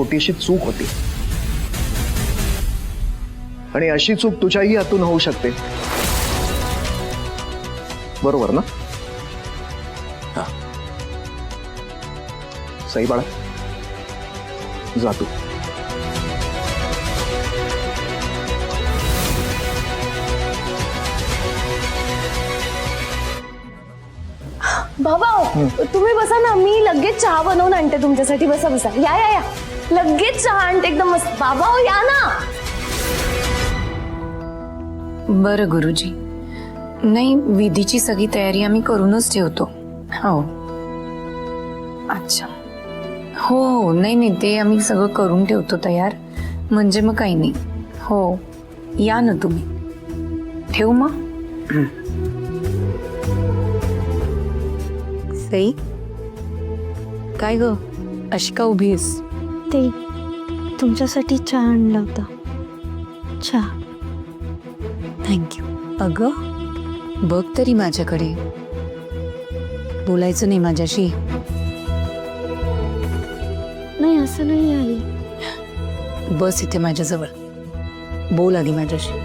छोटीशी चूक होती आणि अशी चूक तुझ्याही हातून होऊ शकते, बरोबर ना? हा, सई बाळा, जा तू. बाबा तुम्ही बसा ना, मी लगेच चहा बनवून आणते तुमच्यासाठी. बसा बसा, या या या, लगेच चहा आणते एकदम मस्त. बाबा हो, या ना. बरं गुरुजी, नाही विधीची सगळी तयारी आम्ही करूनच ठेवतो. हो अच्छा, हो हो, नाही नाही, ते आम्ही सगळं करून ठेवतो तयार, म्हणजे मग काही नाही. हो या ना तुम्ही. ठेवू मग. सई, काय ग अशी का उभीस? ते तुमच्यासाठी चहा आणला होता. चहा. थँक्यू. अगं बघ तरी माझ्याकडे, बोलायचं नाही माझ्याशी? नाही असं नाही आई. बस इथे माझ्याजवळ, बोल आधी माझ्याशी.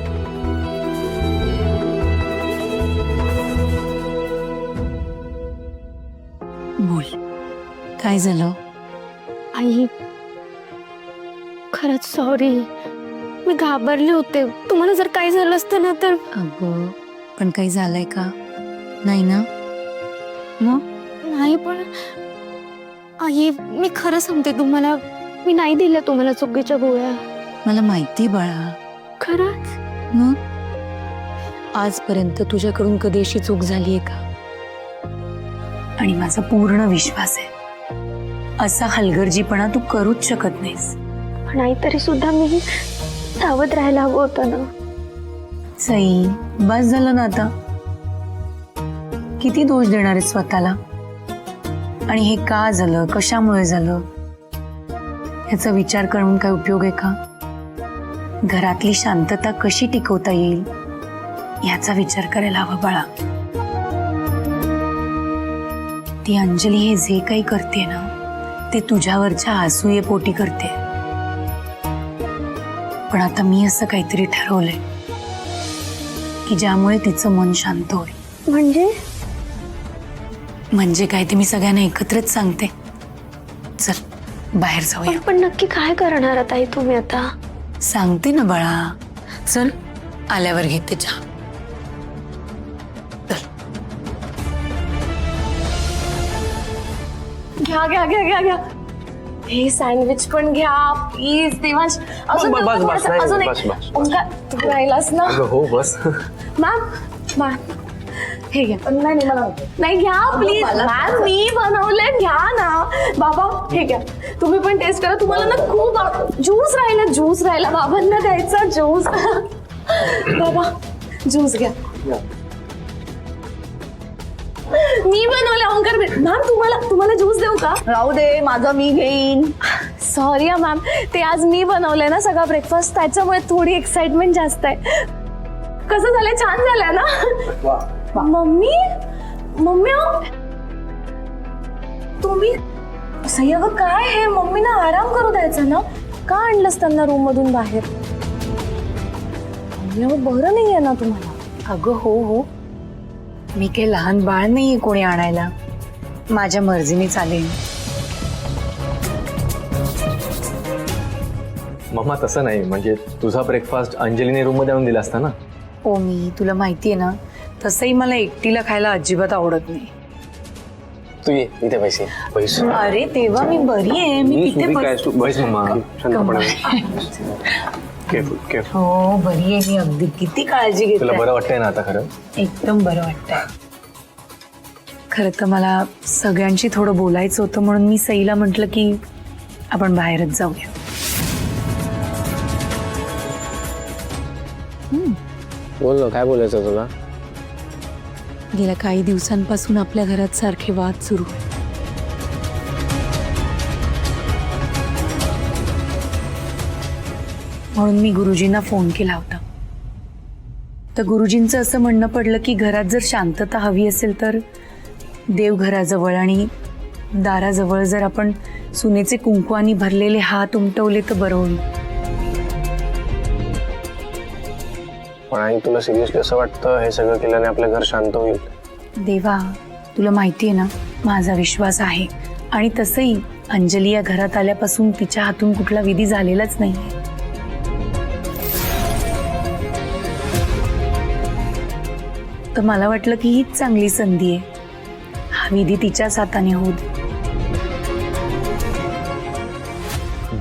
बोल, काय झालं? आई खरंच सॉरी, मी घाबरले होते. तुम्हाला जर काही झालं असतं ना तर. अगं पण काही झालंय का? नाही ना? मग नाही पण आई, मी खरं सांगते तुम्हाला, मी नाही दिल्या तुम्हाला चुकीच्या गोळ्या. मला माहिती बाळा. खरंच? मग आजपर्यंत तुझ्याकडून कधी अशी चूक झालीये का? आणि माझा पूर्ण विश्वास आहे, असा हलगर्जीपणा तू करूच शकत नाहीस. पण आई तरी सुद्धा मी सावध राहायला हवं होतं ना. सई, बस झालं ना आता. किती दोष देणार आहे स्वतःला? आणि हे का झालं, कशामुळे झालं, याचा विचार करून काय उपयोग आहे का? घरातली शांतता कशी टिकवता येईल याचा विचार करायला हवा बाळा. ती अंजली हे जे काही करते ना, ते तुझ्यावरच्या असूयेपोटी करते. पण आता मी असं काहीतरी ठरवलंय की ज्यामुळे तिचं मन शांत होईल. म्हणजे काय ते मी सगळ्यांना एकत्रच सांगते. चल बाहेर जाऊया. पण नक्की काय करणार आता आई तुम्ही आता? सांगते ना बाळा, चल आल्यावर घेते चहा. घ्या घ्या घ्या घ्या घ्या. हे सँडविच पण घ्या प्लीज. देवांश अजून बस, बस, थोडंसं, नाही, अजून एक. बस, बस. ओंकार, तू राहिलास ना. हो बस. मॅम मॅम हे घ्या. नाही नाही, मला नाही, घ्या प्लीज मॅम, मी बनवले, घ्या ना. बाबा हे घ्या, तुम्ही पण टेस्ट करा. तुम्हाला ना खूप ज्यूस राहिला, ज्यूस राहिला, बाबांना द्यायचा ज्यूस. बाबा ज्यूस घ्या. मी बनवलं ओंकार. मॅम तुम्हाला ज्यूस देऊ का? राहू दे, माझा मी घेईन. सॉरी मॅम, ते आज मी बनवलंय ना सगळा ब्रेकफास्ट, त्याच्यामुळे थोडी एक्साइटमेंट जास्त आहे. कसं झालंय? छान झालंय ना? मम्मी मम्मी तुम्ही सही, अगं काय हे, मम्मीना आराम करू द्यायचा ना. का आणलंस त्यांना रूम मधून बाहेर? बरं नाहीये ना तुम्हाला? अगं हो हो, मी काही लहान बाळ नाहीये कोणी आणायला, माझ्या मर्जीने चालेल. मम्मा तसं नाही, म्हणजे तुझा ब्रेकफास्ट अंजलीने रूम मध्ये आणून दिला असता ना. ओ मी तुला माहितीये ना, तसंही मला एकटीला खायला अजिबात आवडत नाही. तू ये इथे पैसे पैसे. अरे तेव्हा मी बरी आहे, मी तिथे बस मम्मा, शांतपणे. Careful careful. हो बरी आहे मी, अगदी. किती काळजी तुला घेते. बरं वाटतंय ना आता? खरं एकदम बरं वाटतंय. खरं तर मला सगळ्यांशी थोडं बोलायचं होतं, म्हणून मी सईला म्हटलं की आपण बाहेरच जाऊया. बोल ना, काय बोलायचं तुला? गेल्या काही दिवसांपासून आपल्या घरात सारखे वाद सुरू आहेत. म्हणून मी गुरुजींना फोन केला होता. तर गुरुजींचं असं म्हणणं पडलं की घरात जर शांतता हवी असेल तर देवघराजवळ आणि दाराजवळ जर आपण सुनेचे कुंकवानी भरलेले हात उमटवले तर बरं होईल. पण आई तुला सिरियसली असं वाटतं हे सगळं केल्याने आपलं घर शांत होईल? देवा, तुला माहिती आहे ना माझा विश्वास आहे. आणि तसंही अंजली या घरात आल्यापासून तिच्या हातून कुठला विधी झालेलाच नाही. तर मला वाटलं की हीच चांगली संधी आहे. हा विधी तिच्याच हाताने होऊ दे.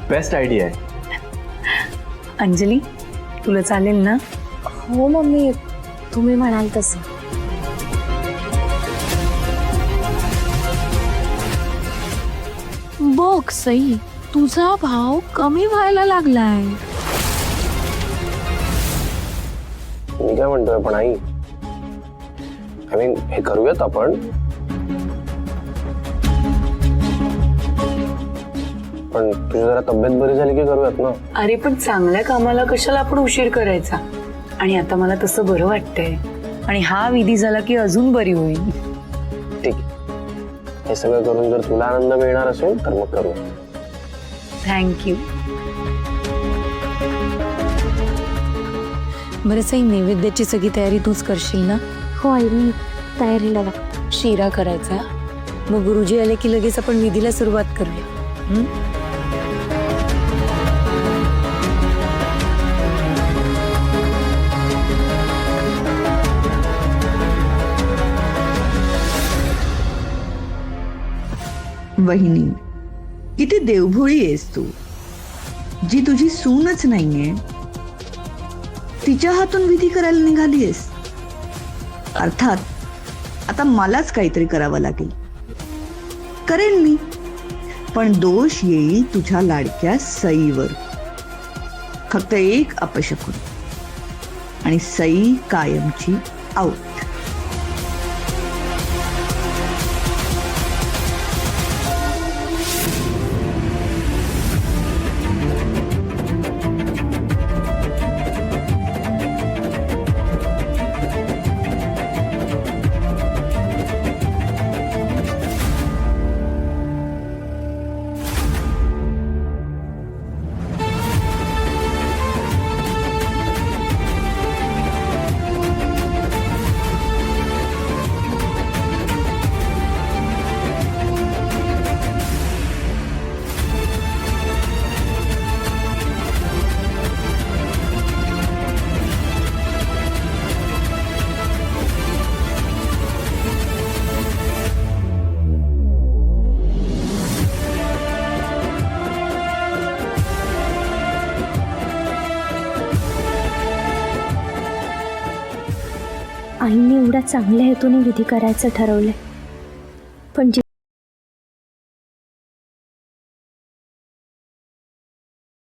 बेस्ट आयडिया आहे. अंजली, तुला चालेल ना? हो मम्मी, तुम्ही म्हणाल तसं. बघ सई, तुझा भाव कमी व्हायला लागलाय. मी काय म्हणतोय पण आई, आय मीन हे करूयात आपण, पण तुझी जरा तब्येत बरी झाली की करूयात ना. अरे पण चांगल्या कामाला कशाला आपण उशीर करायचा. आणि आता मला तसं बरं वाटतंय. आणि हा विधी झाला की अजून बरी होईल. ठीक, हे सगळं करून जर तुला आनंद मिळणार असेल तर मग करू. थँक्यू. बरं सई, नैवेद्याची सगळी तयारी तूच करशील ना? हो आई, मी तयारीला लागते. शिरा करायचा, मग गुरुजी आले की लगेच आपण विधीला सुरुवात करूया. वहिनी, किती देवभोळी आहेस तू. जी तुझी सूनच नाहीये तिच्या हातून विधी करायला निघालीयस. अर्थात आता मलाच काहीतरी करावं लागेल. करेन मी, पण दोष येईल तुझ्या लाडक्या सईवर. फक्त एक अपशकुन आणि सई कायमची आऊट. आईने एवढ्या चांगल्या हेतूने विधी करायचं ठरवलंय, पण